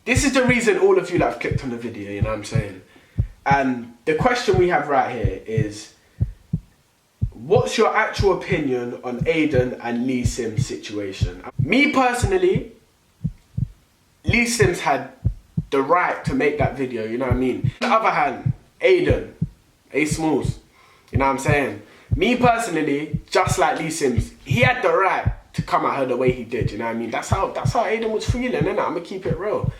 This is the reason all of you that have clicked on the video, you know what I'm saying? And the question we have right here is, what's your actual opinion on Aiden and Lee Sim's situation? Me personally, Lee Sims had the right to make that video, you know what I mean? On the other hand, Aiden, Asmxlls, you know what I'm saying? Me personally, just like Lee Sims, he had the right to come at her the way he did, you know what I mean? That's how Aiden was feeling, innit? I'm gonna keep it real.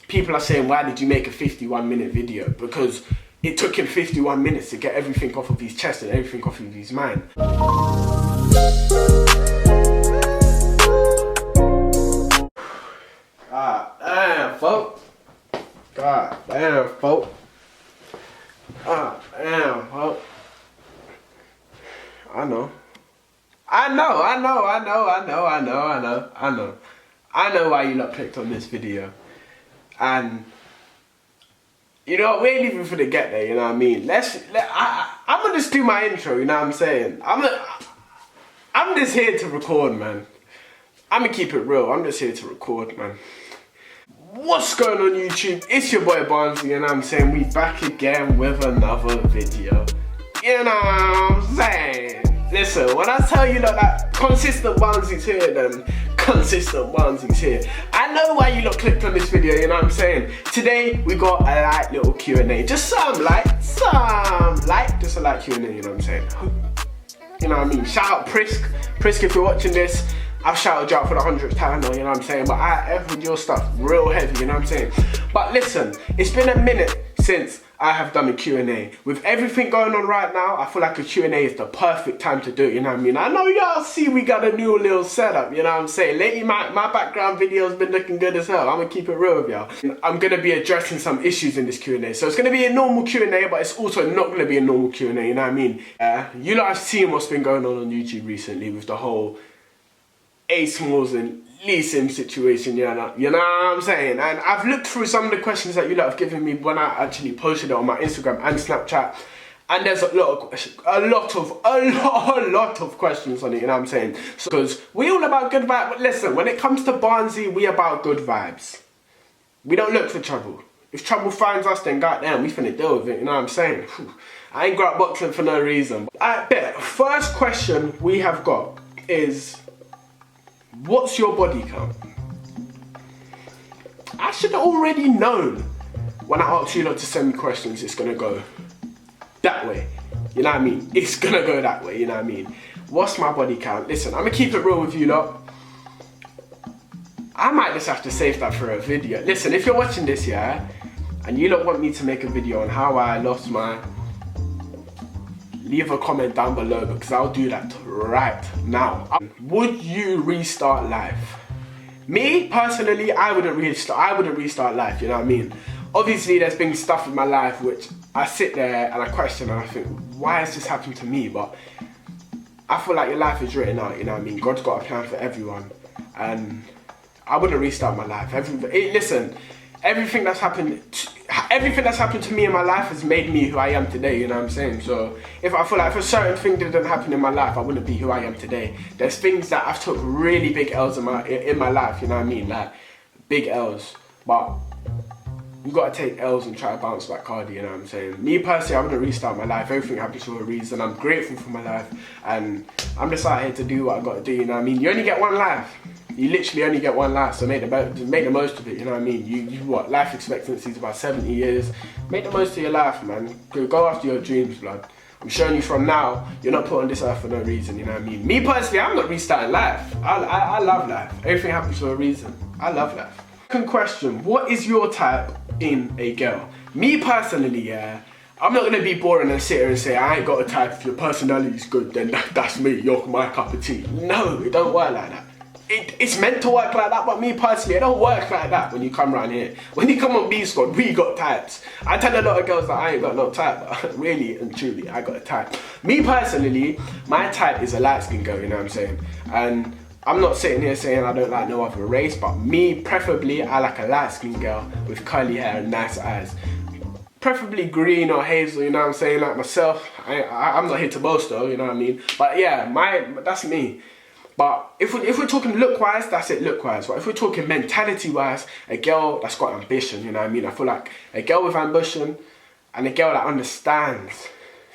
People are saying, why did you make a 51-minute video? Because it took him 51 minutes to get everything off of his chest and everything off of his mind. God damn, folks. God damn, folks. God damn, folks. I know why you lot clicked on this video. And you know what, we ain't even finna get there, you know what I mean? I'm gonna just do my intro, you know what I'm saying? I'm just here to record, man. I'm gonna keep it real, I'm just here to record, man. What's going on YouTube? It's your boy Barnsley, you know what I'm saying? We back again with another video. You know what I'm saying? Listen, when I tell you that consistent Barnsley's here, then consistent Barnsley's here. I know why you lot clicked on this video, you know what I'm saying? Today, we got a light little Q&A. Just just a light Q&A, you know what I'm saying? You know what I mean? Shout out Prisk. Prisk, if you're watching this, I've shouted you out for the 100th time now, you know what I'm saying? But I echoed your stuff real heavy, you know what I'm saying? But listen, it's been a minute since I have done a Q&A. With everything going on right now, I feel like a Q&A is the perfect time to do it, you know what I mean? I know y'all see we got a new little setup, you know what I'm saying? Lately my background video has been looking good as hell. I'm gonna keep it real with y'all. I'm gonna be addressing some issues in this Q&A. So it's gonna be a normal Q&A, but it's also not gonna be a normal Q&A, you know what I mean? You lot have seen what's been going on YouTube recently with the whole Asmxlls and Lee Sim situation, you know what I'm saying? And I've looked through some of the questions that you lot have given me when I actually posted it on my Instagram and Snapchat, and there's a lot of questions on it, you know what I'm saying? Because we all about good vibes, but listen, when it comes to Barnsley, we about good vibes. We don't look for trouble. If trouble finds us, then goddamn, we finna deal with it, you know what I'm saying? I ain't got boxing for no reason. I bet, first question we have got is, what's your body count? I should have already known when I asked you lot to send me questions, it's gonna go that way. You know what I mean? It's gonna go that way, you know what I mean? What's my body count? Listen, I'm gonna keep it real with you lot. I might just have to save that for a video. Listen, if you're watching this, yeah, and you lot want me to make a video on how I lost my... leave a comment down below because I'll do that right now. Would you restart life? Me personally, I wouldn't restart life, you know what I mean? Obviously there's been stuff in my life which I sit there and I question and I think, why has this happened to me? But I feel like your life is written out, you know what I mean? God's got a plan for everyone, and I wouldn't restart my life. Listen, everything that's happened to me in my life has made me who I am today, you know what I'm saying? So if I feel like if a certain thing didn't happen in my life, I wouldn't be who I am today. There's things that I've took really big L's in my life, you know what I mean? Like big L's, but you gotta take L's and try to bounce back harder, you know what I'm saying? Me personally, I wouldn't restart my life. Everything happens for a reason. I'm grateful for my life, and I'm just out here to do what I gotta do, you know what I mean? You only get one life. You literally only get one life, so make the most of it, you know what I mean? You what, life expectancy is about 70 years. Make the most of your life, man. Go after your dreams, blood. I'm showing you from now, you're not put on this earth for no reason, you know what I mean? Me personally, I'm not restarting life. I love life. Everything happens for a reason. I love life. Second question, what is your type in a girl? Me personally, yeah, I'm not gonna be boring and sit here and say, I ain't got a type. If your personality's good, then that's me, you're my cup of tea. No, it don't work like that. It's meant to work like that, but me personally, it don't work like that when you come around here. When you come on B Squad, we got types. I tell a lot of girls that I ain't got no type, but really and truly, I got a type. Me personally, my type is a light-skinned girl, you know what I'm saying? And I'm not sitting here saying I don't like no other race, but me, preferably, I like a light-skinned girl with curly hair and nice eyes. Preferably green or hazel, you know what I'm saying, like myself. I'm not here to boast though, you know what I mean? But yeah, that's me. But if we're talking look-wise, that's it, look-wise. But if we're talking mentality-wise, a girl that's got ambition, you know what I mean? I feel like a girl with ambition and a girl that understands,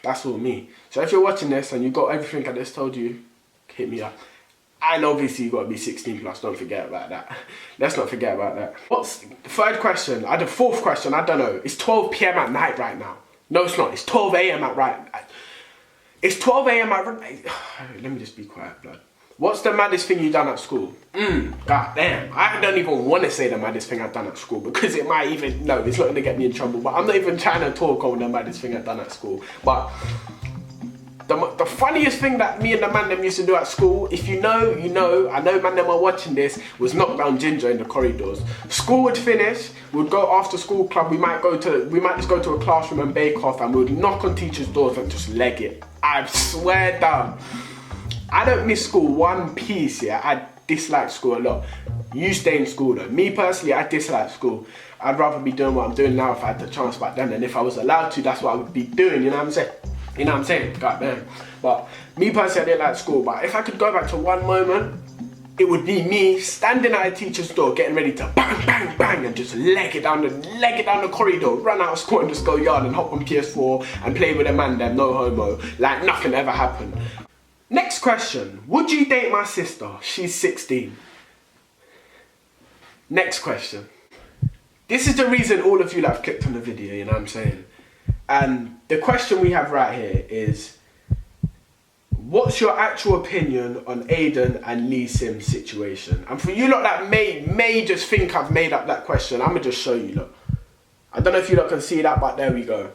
that's all me. So if you're watching this and you got everything I just told you, hit me up. And obviously you got to be 16 plus, don't forget about that. Let's not forget about that. What's the third question? The fourth question, I don't know. It's 12 PM at night right now. No, it's not. It's 12 AM at right. It's 12 AM at right. Let me just be quiet, blood. What's the maddest thing you done at school? God damn. I don't even want to say the maddest thing I've done at school because it might even, no, it's not going to get me in trouble. But I'm not even trying to talk on the maddest thing I've done at school. But the funniest thing that me and the man them used to do at school, if you know, you know, I know man them are watching this, was knock down ginger in the corridors. School would finish, we'd go after school club, we might just go to a classroom and bake off and we would knock on teachers' doors and just leg it. I swear down. I don't miss school one piece, yeah. I dislike school a lot. You stay in school though. Me personally, I dislike school. I'd rather be doing what I'm doing now if I had the chance back then, and if I was allowed to, that's what I would be doing, you know what I'm saying? You know what I'm saying? God damn. But me personally, I didn't like school, but if I could go back to one moment, it would be me standing at a teacher's door, getting ready to bang, bang, bang, and just leg it down the corridor, run out of school and just go yard and hop on PS4 and play with a man there, no homo, like nothing ever happened. Next question, would you date my sister? She's 16. Next question. This is the reason all of you that have clicked on the video, you know what I'm saying? And the question we have right here is, what's your actual opinion on Aiden and Lee Sim's situation? And for you lot that may just think I've made up that question, I'm gonna just show you lot. I don't know if you lot can see that, but there we go.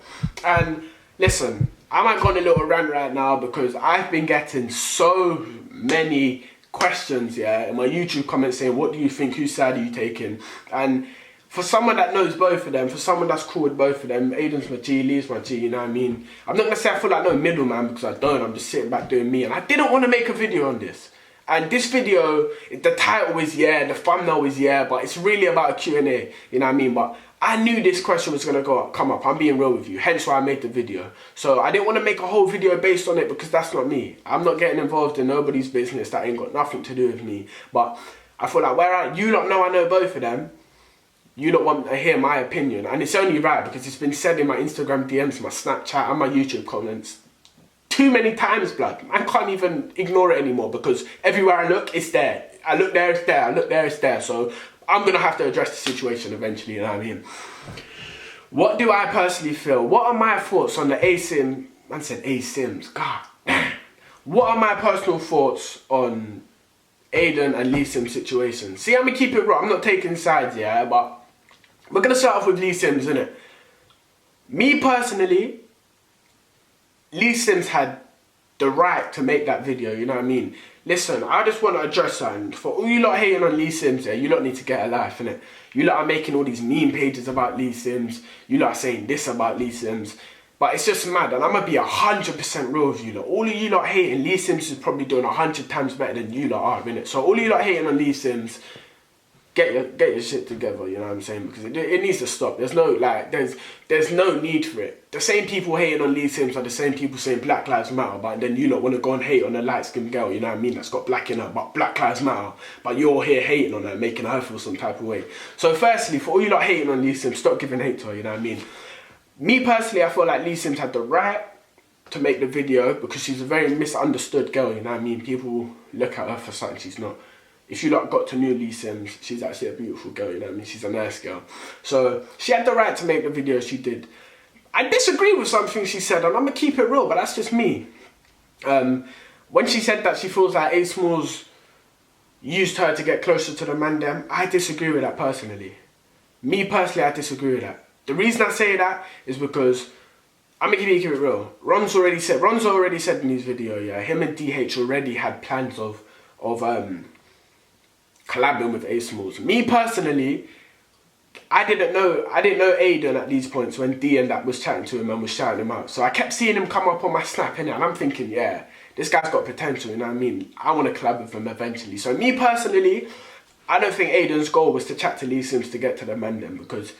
And listen, I might go on a little rant right now because I've been getting so many questions, yeah, in my YouTube comments saying, what do you think, whose side are you taking? And for someone that knows both of them, for someone that's cool with both of them, Aiden's my G, Lee's my G, you know what I mean? I'm not gonna say I feel like no middleman because I don't, I'm just sitting back doing me. And I didn't want to make a video on this. And this video, the title is yeah, the thumbnail is yeah, but it's really about a Q&A, you know what I mean? But I knew this question was gonna come up, I'm being real with you, hence why I made the video. So I didn't want to make a whole video based on it because that's not me. I'm not getting involved in nobody's business, that ain't got nothing to do with me. But I feel like you lot know I know both of them, you don't want to hear my opinion, and it's only right because it's been said in my Instagram DMs, my Snapchat and my YouTube comments too many times, blood. I can't even ignore it anymore because everywhere I look, it's there. I look there, it's there. I look there, it's there. So I'm going to have to address the situation eventually, you know what I mean? What do I personally feel? What are my thoughts on the man said A-Sims, god damn. What are my personal thoughts on Aiden and Lee Sim's situation? See, I'm going to keep it raw. I'm not taking sides, yeah, but we're going to start off with Lee Sims, innit? Me personally, Lee Sims had the right to make that video, you know what I mean? Listen, I just want to address something. For all you lot hating on Lee Sims, yeah, you lot need to get a life, innit? You lot are making all these meme pages about Lee Sims. You lot are saying this about Lee Sims. But it's just mad, and I'm going to be 100% real with you lot. All of you lot hating, Lee Sims is probably doing 100 times better than you lot are, innit? So all you lot hating on Lee Sims, get your shit together, you know what I'm saying? Because it needs to stop. There's no, like, there's no need for it. The same people hating on Lee Sims are the same people saying Black Lives Matter, but then you lot want to go and hate on a light-skinned girl, you know what I mean, that's got black in her, but Black Lives Matter, but you're here hating on her, making her feel some type of way. So firstly, for all you lot hating on Lee Sims, stop giving hate to her, you know what I mean? Me personally, I feel like Lee Sims had the right to make the video because she's a very misunderstood girl, you know what I mean? People look at her for something she's not. If you lot got to know Lee Sims, she's actually a beautiful girl, you know what I mean? She's a nice girl. So she had the right to make the video she did. I disagree with something she said, and I'm gonna keep it real, but that's just me. When she said that she feels like Asmxlls used her to get closer to the man them, I disagree with that personally. Me personally, I disagree with that. The reason I say that is because, I'm gonna keep it real. Ronzo already said in his video, yeah, him and DH already had plans of collabing with Asmxlls. Me personally, I didn't know Aiden at these points when D and that was chatting to him and was shouting him out. So I kept seeing him come up on my snap, innit? And I'm thinking, yeah, this guy's got potential, you know what I mean? I want to collab with him eventually. So me personally, I don't think Aiden's goal was to chat to Lee Sims to get to the man then, because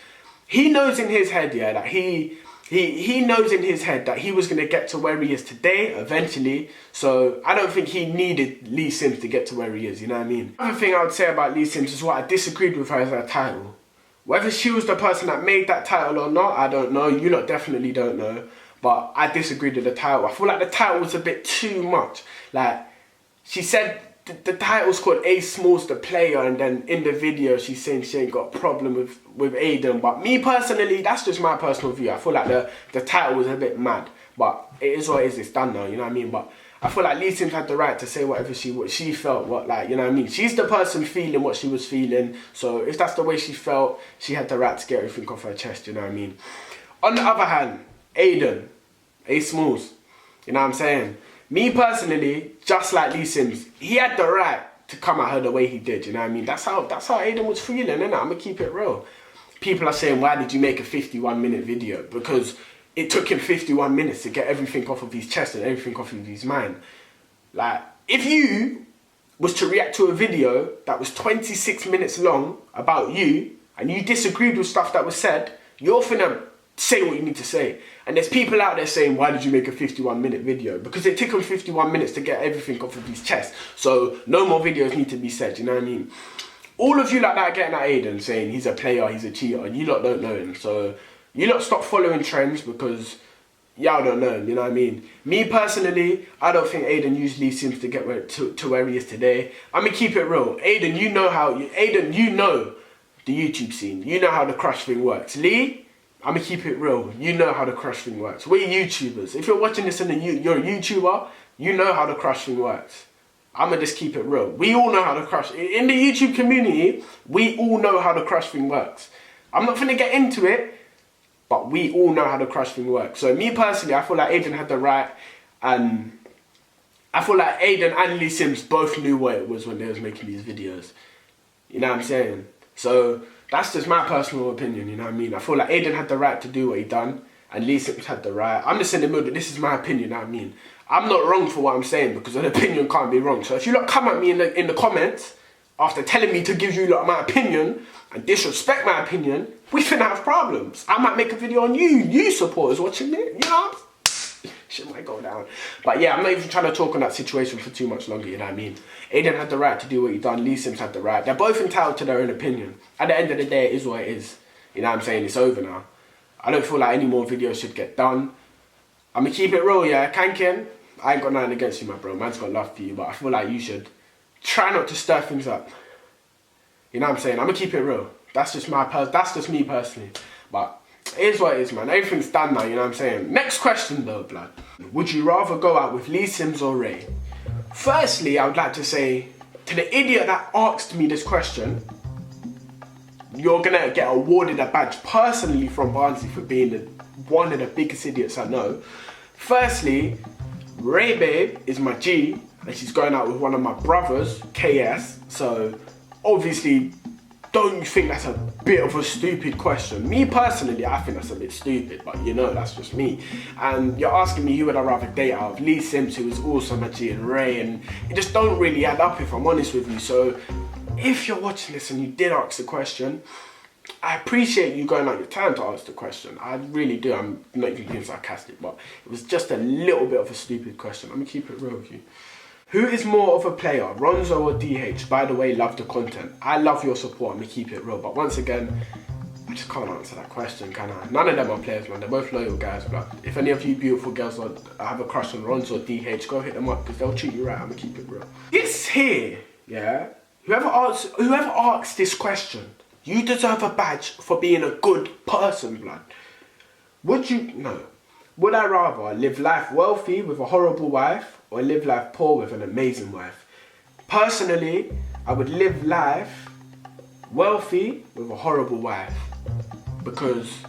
he knows in his head, yeah, that he he knows in his head that he was going to get to where he is today eventually, so I don't think he needed Lee Sims to get to where he is, you know what I mean? Another thing I would say about Lee Sims is what I disagreed with her as her title. Whether she was the person that made that title or not, I don't know. You lot definitely don't know, but I disagreed with the title. I feel like the title was a bit too much. Like, she said the title's called Asmxlls the Player, and then in the video she's saying she ain't got a problem with Aiden. But me personally, that's just my personal view. I feel like the title was a bit mad, but it is what it is. It's done now, you know what I mean? But I feel like Lee Sims had the right to say what she felt, you know what I mean? She's the person feeling what she was feeling, so if that's the way she felt, she had the right to get everything off her chest, you know what I mean? On the other hand, Aiden, Asmxlls, you know what I'm saying? Me personally, just like Lee Sims, he had the right to come at her the way he did, you know what I mean? That's how Aiden was feeling, innit? I'm gonna keep it real. People are saying, why did you make a 51-minute video? Because it took him 51 minutes to get everything off of his chest and everything off of his mind. Like, if you was to react to a video that was 26 minutes long about you, and you disagreed with stuff that was said, you're finna say what you need to say. And there's people out there saying, why did you make a 51-minute video? Because it took him 51 minutes to get everything off of his chest. So no more videos need to be said, you know what I mean? All of you like that getting at Aiden, saying he's a player, he's a cheater, and you lot don't know him. So you lot stop following trends because y'all don't know him, you know what I mean? Me personally, I don't think Aiden used Lee Sims to get to where he is today. I'm gonna keep it real. Aiden, you know the YouTube scene. You know how the crush thing works. Lee, I'm gonna keep it real. You know how the crush thing works. We're YouTubers. If you're watching this and you're a YouTuber, you know how the crush thing works. I'm gonna just keep it real. We all know how the crush, in the YouTube community, we all know how the crush thing works. I'm not gonna get into it, but we all know how the crush thing works. So me personally, I feel like Aiden had the right, and I feel like Aiden and Lee Sims both knew what it was when they was making these videos. You know what I'm saying? So that's just my personal opinion, you know what I mean? I feel like Aiden had the right to do what he done, and Lee Sims had the right. I'm just in the middle, this is my opinion, you know what I mean? I'm not wrong for what I'm saying, because an opinion can't be wrong. So if you lot come at me in the comments, after telling me to give you lot my opinion, and disrespect my opinion, we finna have problems. I might make a video on you supporters watching it, you know? Shit might go down. But yeah, I'm not even trying to talk on that situation for too much longer, you know what I mean? Aiden had the right to do what he done, Lee Sims had the right. They're both entitled to their own opinion. At the end of the day, it is what it is. You know what I'm saying? It's over now. I don't feel like any more videos should get done. I'm gonna keep it real, yeah? Kanken, I ain't got nothing against you, my bro. Man's got love for you, but I feel like you should try not to stir things up. You know what I'm saying? I'm gonna keep it real. That's just me personally. But it is what it is, man. Everything's done now, you know what I'm saying? Next question though, blood. Would you rather go out with Lee Sims or Ray? Firstly, I would like to say, to the idiot that asked me this question, you're gonna get awarded a badge personally from Barnsley for being one of the biggest idiots I know. Firstly, Ray Babe is my G, and she's going out with one of my brothers, KS, so obviously, don't you think that's a bit of a stupid question? Me personally, I think that's a bit stupid, but you know, that's just me. And you're asking me who would I rather date out of Lee Sims, who is also my G, and Ray, and it just don't really add up if I'm honest with you. So if you're watching this and you did ask the question, I appreciate you going out your time to ask the question. I really do. I'm not even being sarcastic, but it was just a little bit of a stupid question. I'm gonna keep it real with you. Who is more of a player, Ronzo or DH? By the way, love the content. I love your support, I'm gonna keep it real. But once again, I just can't answer that question, can I? None of them are players, man. They're both loyal guys, but if any of you beautiful girls have a crush on Ronzo or DH, go hit them up, because they'll treat you right. I'm gonna keep it real. This here, yeah, whoever asks this question, you deserve a badge for being a good person, blood. Would I rather live life wealthy with a horrible wife, or live life poor with an amazing wife? Personally, I would live life wealthy with a horrible wife, because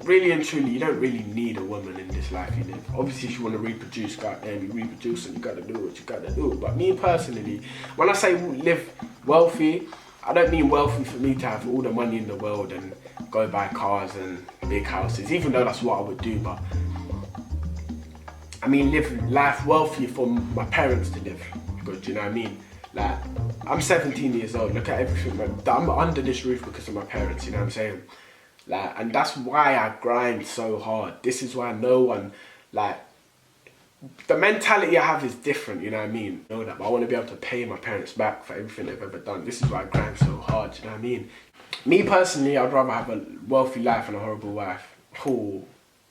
really and truly, you don't really need a woman in this life you live. Obviously, if you want to reproduce, goddamn, you reproduce and you gotta do what you gotta do. But me personally, when I say live wealthy, I don't mean wealthy for me to have all the money in the world and go buy cars and big houses, even though that's what I would do, but I mean live life wealthy for my parents to live good, do you know what I mean? Like, I'm 17 years old, look at everything, man. I'm under this roof because of my parents, you know what I'm saying? Like, and that's why I grind so hard. This is why no one, like, the mentality I have is different, you know what I mean? I know that, but I want to be able to pay my parents back for everything they've ever done. This is why I grind so hard, you know what I mean? Me personally, I'd rather have a wealthy life and a horrible wife. Oh,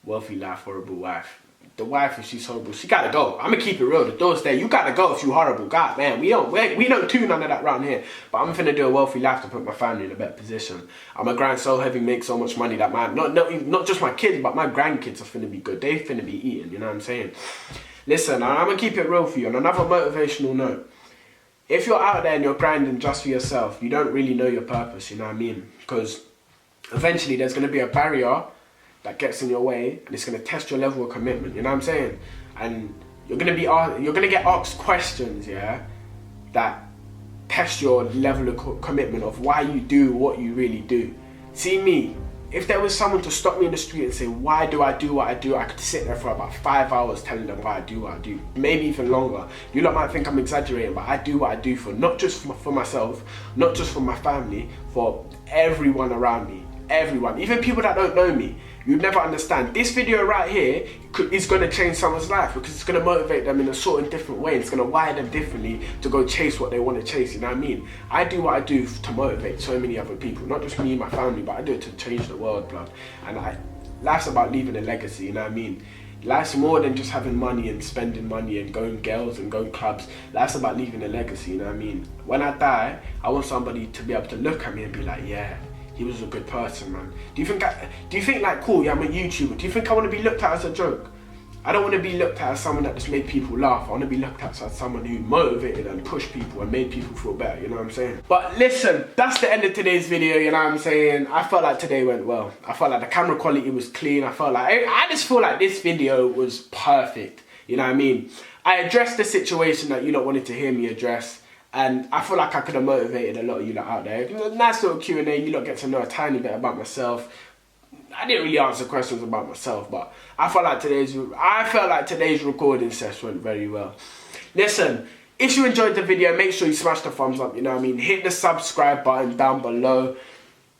wealthy life, horrible wife. The wife, if she's horrible, she gotta go. I'm gonna keep it real. The door's there. You gotta go if you horrible. God, man, we don't do none of that around here. But I'm finna do a wealthy life to put my family in a better position. I'm gonna grind so heavy, make so much money that not just my kids, but my grandkids are finna be good. They finna be eating. You know what I'm saying? Listen, I'm gonna keep it real for you. On another motivational note, if you're out there and you're grinding just for yourself, you don't really know your purpose. You know what I mean? Because eventually there's gonna be a barrier that gets in your way, and it's gonna test your level of commitment. You know what I'm saying? And you're gonna get asked questions, yeah, that test your level of commitment of why you do what you really do. See me, if there was someone to stop me in the street and say, why do I do what I do, I could sit there for about 5 hours telling them why I do what I do, maybe even longer. You lot might think I'm exaggerating, but I do what I do for not just for myself, not just for my family, for everyone around me. Everyone, even people that don't know me. You'd never understand. This video right here is going to change someone's life, because it's going to motivate them in a sort of different way. It's going to wire them differently to go chase what they want to chase, you know what I mean? I do what I do to motivate so many other people, not just me and my family, but I do it to change the world, blood. And life's about leaving a legacy, you know what I mean? Life's more than just having money and spending money and going girls and going clubs. Life's about leaving a legacy, you know what I mean? When I die, I want somebody to be able to look at me and be like, yeah, he was a good person, man. Do you think like, cool, yeah, I'm a YouTuber. Do you think I want to be looked at as a joke? I don't want to be looked at as someone that just made people laugh. I want to be looked at as someone who motivated and pushed people and made people feel better, you know what I'm saying? But listen, that's the end of today's video, you know what I'm saying? I felt like today went well. I felt like the camera quality was clean. I just feel like this video was perfect, you know what I mean? I addressed the situation that you lot wanted to hear me address. And I feel like I could have motivated a lot of you lot out there. Nice little Q&A, you lot get to know a tiny bit about myself. I didn't really answer questions about myself, but I felt like today's recording session went very well. Listen, if you enjoyed the video, make sure you smash the thumbs up, you know what I mean? Hit the subscribe button down below.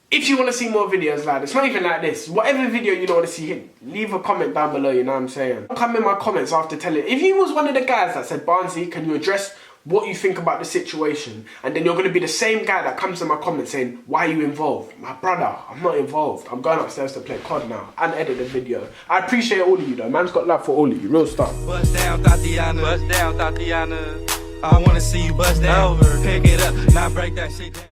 If you want to see more videos like this, not even like this, whatever video you don't want to see, leave a comment down below, you know what I'm saying? Come in my comments after telling. If you was one of the guys that said, Barnsley, can you address what you think about the situation, and then you're going to be the same guy that comes in my comments saying, why are you involved? My brother, I'm not involved. I'm going upstairs to play COD now and edit the video. I appreciate all of you though. Man's got love for all of you. Real stuff. Bust down, Tatiana. Bust down, Tatiana. I want to see you bust down. Over. Pick it up, not break that shit down.